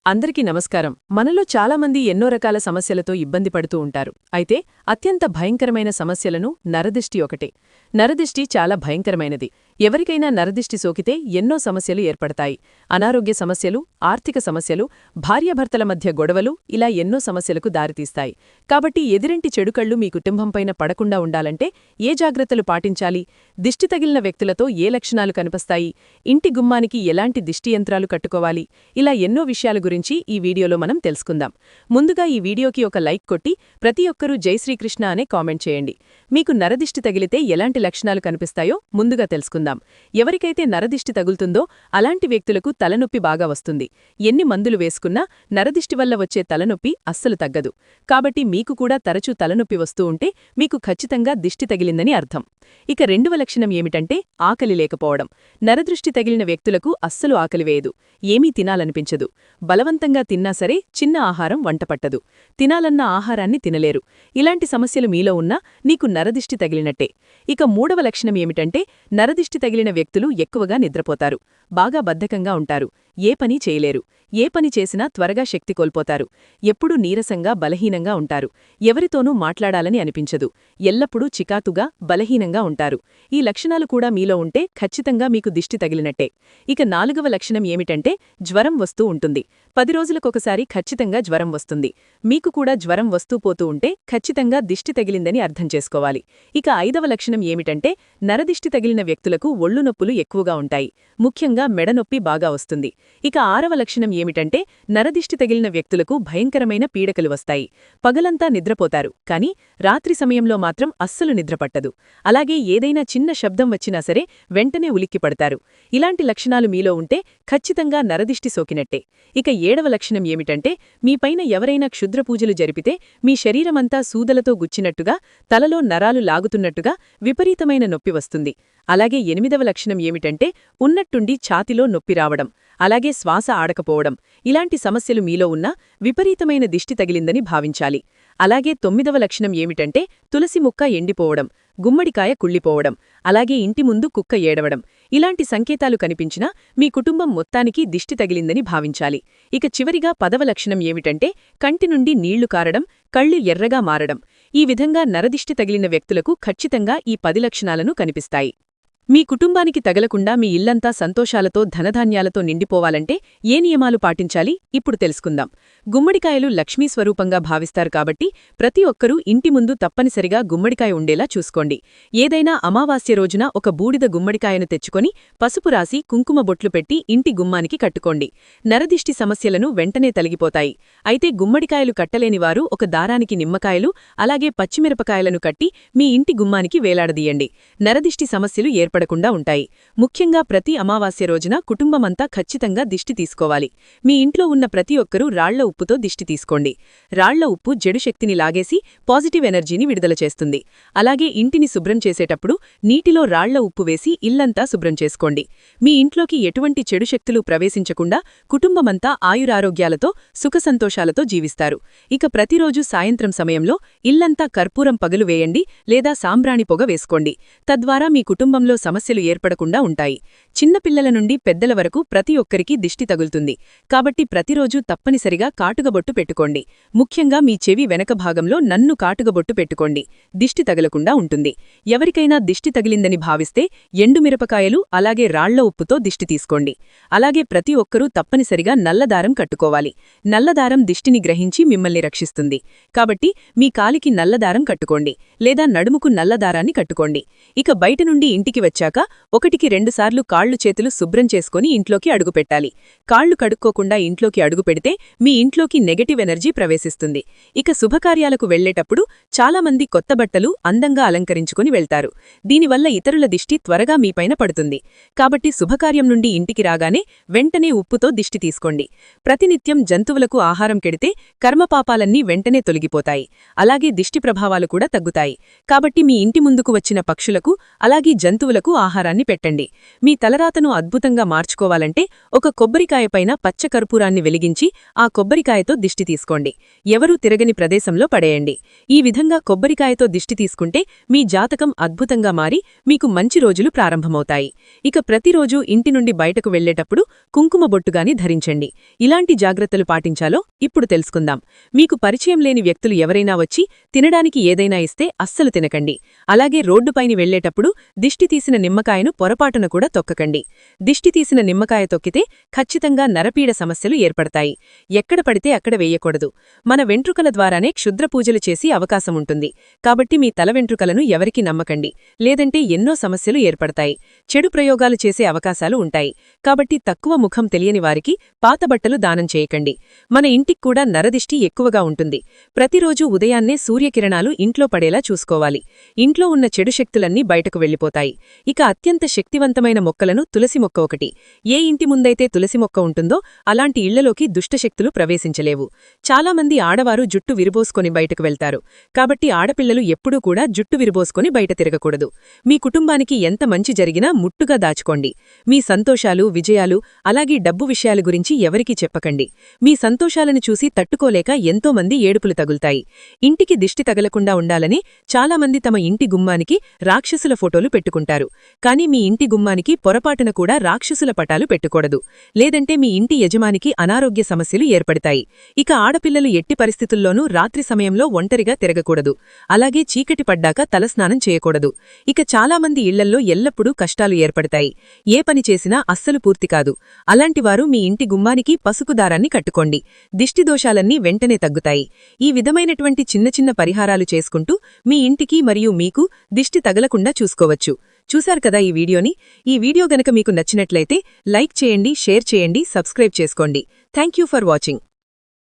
అందరికీ నమస్కారం. మనలో చాలామంది ఎన్నో రకాల సమస్యలతో ఇబ్బంది పడుతూ ఉంటారు. అయితే అత్యంత భయంకరమైన సమస్యలను నరదిష్టి ఒకటే. నరదిష్టి చాలా భయంకరమైనది. ఎవరికైనా నరదిష్టి సోకితే ఎన్నో సమస్యలు ఏర్పడతాయి. అనారోగ్య సమస్యలు, ఆర్థిక సమస్యలు, భార్యాభర్తల మధ్య గొడవలు ఇలా ఎన్నో సమస్యలకు దారితీస్తాయి. కాబట్టి ఎదిరింటి చెడుకళ్ళు మీ కుటుంబంపైన పడకుండా ఉండాలంటే ఏ జాగ్రత్తలు పాటించాలి? దిష్టి తగిలిన వ్యక్తులతో ఏ లక్షణాలు కనిపిస్తాయి? ఇంటి గుమ్మానికి ఎలాంటి దిష్టి యంత్రాలు కట్టుకోవాలి? ఇలా ఎన్నో విషయాల గురించి ఈ వీడియోలో మనం తెలుసుకుందాం. ముందుగా ఈ వీడియోకి ఒక లైక్ కొట్టి ప్రతి ఒక్కరూ జై శ్రీకృష్ణ అనే కామెంట్ చేయండి. మీకు నరదిష్టి తగిలితే ఎలాంటి లక్షణాలు కనిపిస్తాయో ముందుగా తెలుసుకుందాం. ఎవరికైతే నరదిష్టి తగులుతుందో అలాంటి వ్యక్తులకు తలనొప్పి బాగా వస్తుంది. ఎన్ని మందులు వేసుకున్నా నరదిష్టి వల్ల వచ్చే తలనొప్పి అస్సలు తగ్గదు. కాబట్టి మీకు కూడా తరచూ తలనొప్పి వస్తూ ఉంటే మీకు ఖచ్చితంగా దిష్టి తగిలిందని అర్థం. ఇక రెండవ లక్షణం ఏమిటంటే ఆకలి లేకపోవడం. నరదృష్టి తగిలిన వ్యక్తులకు అస్సలు ఆకలివేయదు. ఏమీ తినాలనిపించదు. బలవంతంగా తిన్నా సరే చిన్న ఆహారం వంటపట్టదు. తినాలన్న ఆహారాన్ని తినలేరు. ఇలాంటి సమస్యలు మీలో ఉన్నా నీకు నరదిష్టి తగిలినట్టే. ఇక మూడవ లక్షణం ఏమిటంటే నరదిష్టి తగిలిన వ్యక్తులు ఎక్కువగా నిద్రపోతారు. బాగా బద్ధకంగా ఉంటారు. ఏ పని చేయలేరు. ఏ పని చేసినా త్వరగా శక్తి కోల్పోతారు. ఎప్పుడూ నీరసంగా బలహీనంగా ఉంటారు. ఎవరితోనూ మాట్లాడాలని అనిపించదు. ఎల్లప్పుడూ చికాతుగా బలహీనంగా ఉంటారు. ఈ లక్షణాలు కూడా మీలో ఉంటే ఖచ్చితంగా మీకు దిష్టి తగిలినట్టే. ఇక నాలుగవ లక్షణం ఏమిటంటే జ్వరం వస్తూ ఉంటుంది. 10 రోజులకొకసారి ఖచ్చితంగా జ్వరం వస్తుంది. మీకు కూడా జ్వరం వస్తూ పోతూ ఉంటే ఖచ్చితంగా దిష్టి తగిలిందని అర్థం చేసుకోవాలి. ఇక ఐదవ లక్షణం ఏమిటంటే నరదిష్టి తగిలిన వ్యక్తులకు ఒళ్ళు నొప్పులు ఎక్కువగా ఉంటాయి. ముఖ్యంగా మెడనొప్పి బాగా వస్తుంది. ఇక ఆరవ లక్షణం ఏమిటంటే నరదిష్టి తగిలిన వ్యక్తులకు భయంకరమైన పీడకలు వస్తాయి. పగలంతా నిద్రపోతారు, కానీ రాత్రి సమయంలో మాత్రం అస్సలు నిద్రపట్టదు. అలాగే ఏదైనా చిన్న శబ్దం వచ్చినా సరే వెంటనే ఉలిక్కిపడతారు. ఇలాంటి లక్షణాలు మీలో ఉంటే ఖచ్చితంగా నరదిష్టి సోకినట్టే. ఇక ఏడవ లక్షణం ఏమిటంటే మీపైన ఎవరైనా క్షుద్రపూజలు జరిపితే మీ శరీరమంతా సూదలతో గుచ్చినట్టుగా, తలలో నరాలు లాగుతున్నట్టుగా విపరీతమైన నొప్పి వస్తుంది. అలాగే ఎనిమిదవ లక్షణం ఏమిటంటే ఉన్నట్టుండి ఛాతిలో నొప్పి రావడం, అలాగే శ్వాస ఆడకపోవడం. ఇలాంటి సమస్యలు మీలో ఉన్నా విపరీతమైన దిష్టి తగిలిందని భావించాలి. అలాగే తొమ్మిదవ లక్షణం ఏమిటంటే తులసి ముక్క ఎండిపోవడం, గుమ్మడికాయ కుళ్ళిపోవడం, అలాగే ఇంటి ముందు కుక్క ఏడవడం. ఇలాంటి సంకేతాలు కనిపించినా మీ కుటుంబం మొత్తానికి దిష్టి తగిలిందని భావించాలి. ఇక చివరిగా 10వ లక్షణం ఏమిటంటే కంటి నుండి నీళ్లు కారడం, కళ్ళు ఎర్రగా మారడం. ఈ విధంగా నరదిష్టి తగిలిన వ్యక్తులకు ఖచ్చితంగా ఈ 10 లక్షణాలను కనిపిస్తాయి. మీ కుటుంబానికి తగలకుండా మీ ఇల్లంతా సంతోషాలతో ధనధాన్యాలతో నిండిపోవాలంటే ఏ నియమాలు పాటించాలి ఇప్పుడు తెలుసుకుందాం. గుమ్మడికాయలు లక్ష్మీ స్వరూపంగా భావిస్తారు కాబట్టి ప్రతి ఒక్కరూ ఇంటి ముందు తప్పనిసరిగా గుమ్మడికాయ ఉండేలా చూసుకోండి. ఏదైనా అమావాస్య రోజున ఒక బూడిద గుమ్మడికాయను తెచ్చుకొని పసుపు రాసి కుంకుమ బొట్లు పెట్టి ఇంటి గుమ్మానికి కట్టుకోండి. నరదిష్టి సమస్యలను వెంటనే తొలగిపోతాయి. అయితే గుమ్మడికాయలు కట్టలేనివారు ఒక దారానికి నిమ్మకాయలు అలాగే పచ్చిమిరపకాయలను కట్టి మీ ఇంటి గుమ్మానికి వేలాడదీయండి. నరదిష్టి సమస్యలు ఏర్పడకుండా ఉంటాయి. ముఖ్యంగా ప్రతి అమావాస్య రోజున కుటుంబమంతా ఖచ్చితంగా దిష్టి తీసుకోవాలి. మీ ఇంట్లో ఉన్న ప్రతి ఒక్కరూ రాళ్ల ఉప్పుతో దిష్టి తీసుకోండి. రాళ్ల ఉప్పు జెడు శక్తిని లాగేసి పాజిటివ్ ఎనర్జీని విడుదల చేస్తుంది. అలాగే ఇంటిని శుభ్రం చేసేటప్పుడు నీటిలో రాళ్ల ఉప్పు వేసి ఇల్లంతా శుభ్రం చేసుకోండి. మీ ఇంట్లోకి ఎటువంటి చెడు శక్తులు ప్రవేశించకుండా కుటుంబమంతా ఆయురారోగ్యాలతో సుఖసంతోషాలతో జీవిస్తారు. ఇక ప్రతిరోజు సాయంత్రం సమయంలో ఇల్లంతా కర్పూరం పగలు వేయండి లేదా సాంబ్రాణి పొగ వేసుకోండి. తద్వారా మీ కుటుంబంలో సమస్యలు ఏర్పడకుండా ఉంటాయి. చిన్నపిల్లల నుండి పెద్దల వరకు ప్రతి ఒక్కరికి దిష్టి తగులుతుంది. కాబట్టి ప్రతిరోజూ తప్పనిసరిగా కాటుగబొట్టు పెట్టుకోండి. ముఖ్యంగా మీ చెవి వెనక భాగంలో నన్ను కాటుగబొట్టు పెట్టుకోండి. దిష్టి తగలకుండా ఉంటుంది. ఎవరికైనా దిష్టి తగిలిందని భావిస్తే ఎండుమిరపకాయలు అలాగే రాళ్ల ఉప్పుతో దిష్టి తీసుకోండి. అలాగే ప్రతి ఒక్కరూ తప్పనిసరిగా నల్లదారం కట్టుకోవాలి. నల్లదారం దిష్టిని గ్రహించి మిమ్మల్ని రక్షిస్తుంది. కాబట్టి మీ కాలికి నల్లదారం కట్టుకోండి లేదా నడుముకు నల్లదారాన్ని కట్టుకోండి. ఇక బయట నుండి ఇంటికి వచ్చాక 1-2 సార్లు కాళ్లు చేతులు శుభ్రం చేసుకుని ఇంట్లోకి అడుగుపెట్టాలి. కాళ్లు కడుక్కోకుండా ఇంట్లోకి అడుగుపెడితే మీ ఇంట్లోకి నెగటివ్ ఎనర్జీ ప్రవేశిస్తుంది. ఇక శుభకార్యాలకు వెళ్లేటప్పుడు చాలామంది కొత్త బట్టలు అందంగా అలంకరించుకుని వెళ్తారు. దీనివల్ల ఇతరుల దిష్టి త్వరగా మీపైన పడుతుంది. కాబట్టి శుభకార్యం నుండి ఇంటికి రాగానే వెంటనే ఉప్పుతో దిష్టి తీసుకోండి. ప్రతినిత్యం జంతువులకు ఆహారం కెడితే కర్మపాపాలన్నీ వెంటనే తొలగిపోతాయి. అలాగే దిష్టి ప్రభావాలు కూడా తగ్గుతాయి. కాబట్టి మీ ఇంటి ముందుకు వచ్చిన పక్షులకు అలాగే జంతువులకు పక్షులకు ఆహారాన్ని పెట్టండి. మీ తలరాతను అద్భుతంగా మార్చుకోవాలంటే ఒక కొబ్బరికాయ పైన పచ్చ కర్పూరాన్ని వెలిగించి ఆ కొబ్బరికాయతో దిష్టి తీసుకోండి. ఎవరూ తిరగని ప్రదేశంలో పడేయండి. ఈ విధంగా కొబ్బరికాయతో దిష్టి తీసుకుంటే మీ జాతకం అద్భుతంగా మారి మీకు మంచి రోజులు ప్రారంభమవుతాయి. ఇక ప్రతిరోజూ ఇంటి నుండి బయటకు వెళ్లేటప్పుడు కుంకుమ బొట్టుగాని ధరించండి. ఇలాంటి జాగ్రత్తలు పాటించాలో ఇప్పుడు తెలుసుకుందాం. మీకు పరిచయం లేని వ్యక్తులు ఎవరైనా వచ్చి తినడానికి ఏదైనా ఇస్తే అస్సలు తినకండి. అలాగే రోడ్డుపైని వెళ్లేటప్పుడు దిష్టి తీసిన నిమ్మకాయను పొరపాటున కూడా తొక్కకండి. దిష్టి తీసిన నిమ్మకాయ తొక్కితే ఖచ్చితంగా నరపీడ సమస్యలు ఏర్పడతాయి. ఎక్కడ పడితే అక్కడ వేయకూడదు. మన వెంట్రుకల ద్వారానే క్షుద్రపూజలు చేసి అవకాశముంటుంది. కాబట్టి మీ తల వెంట్రుకలను ఎవరికీ నమ్మకండి. లేదంటే ఎన్నో సమస్యలు ఏర్పడతాయి. చెడు ప్రయోగాలు చేసే అవకాశాలు ఉంటాయి. కాబట్టి తక్కువ ముఖం తెలియని వారికి పాతబట్టలు దానం చేయకండి. మన ఇంటికి కూడా నరదిష్టి ఎక్కువగా ఉంటుంది. ప్రతిరోజూ ఉదయాన్నే సూర్యకిరణాలు ఇంట్లో పడేలా చూసుకోవాలి. ఇంట్లో ఉన్న చెడు శక్తులన్నీ బయటకు వెళ్లిపోతాయి. ఇక అత్యంత శక్తివంతమైన మొక్కలను తులసి మొక్క ఒకటి. ఏ ఇంటి ముందైతే తులసి మొక్క ఉంటుందో అలాంటి ఇళ్లలోకి దుష్టశక్తులు ప్రవేశించలేవు. చాలామంది ఆడవారు జుట్టు విరుబోసుకొని బయటకు వెళ్తారు. కాబట్టి ఆడపిల్లలు ఎప్పుడూ కూడా జుట్టు విరుబోసుకొని బయట తిరగకూడదు. మీ కుటుంబానికి ఎంత మంచి జరిగినా ముట్టుగా దాచుకోండి. మీ సంతోషాలు, విజయాలు, అలాగే డబ్బు విషయాల గురించి ఎవరికీ చెప్పకండి. మీ సంతోషాలను చూసి తట్టుకోలేక ఎంతోమంది ఏడుపులు తగులుతాయి. ఇంటికి దిష్టి తగలకుండా ఉండాలని చాలామంది తమ ఇంటి గుమ్మానికి రాక్షసుల ఫోటోలు పెట్టుకుంటారు. కానీ మీ ఇంటి గుమ్మానికి పొరపాటున కూడా రాక్షసుల పటాలు పెట్టుకూడదు. లేదంటే మీ ఇంటి యజమానికి అనారోగ్య సమస్యలు ఏర్పడతాయి. ఇక ఆడపిల్లలు ఎట్టి పరిస్థితుల్లోనూ రాత్రి సమయంలో ఒంటరిగా తిరగకూడదు. అలాగే చీకటి పడ్డాక తలస్నానం చేయకూడదు. ఇక చాలామంది ఇళ్లల్లో ఎల్లప్పుడూ కష్టాలు ఏర్పడతాయి. ఏ పని చేసినా అస్సలు పూర్తి కాదు. అలాంటివారు మీ ఇంటి గుమ్మానికి పసుపు దారాన్ని కట్టుకోండి. దిష్టిదోషాలన్నీ వెంటనే తగ్గుతాయి. ఈ విధమైనటువంటి చిన్న చిన్న పరిహారాలు చేసుకుంటూ మీ ఇంటికి మరియు మీకు దిష్టి తగలకుండా చూసుకోవచ్చు. చూశారు కదా ఈ వీడియోని? ఈ వీడియో గనక మీకు నచ్చినట్లయితే లైక్ చేయండి, షేర్ చేయండి, సబ్స్క్రైబ్ చేసుకోండి. Thank you for watching.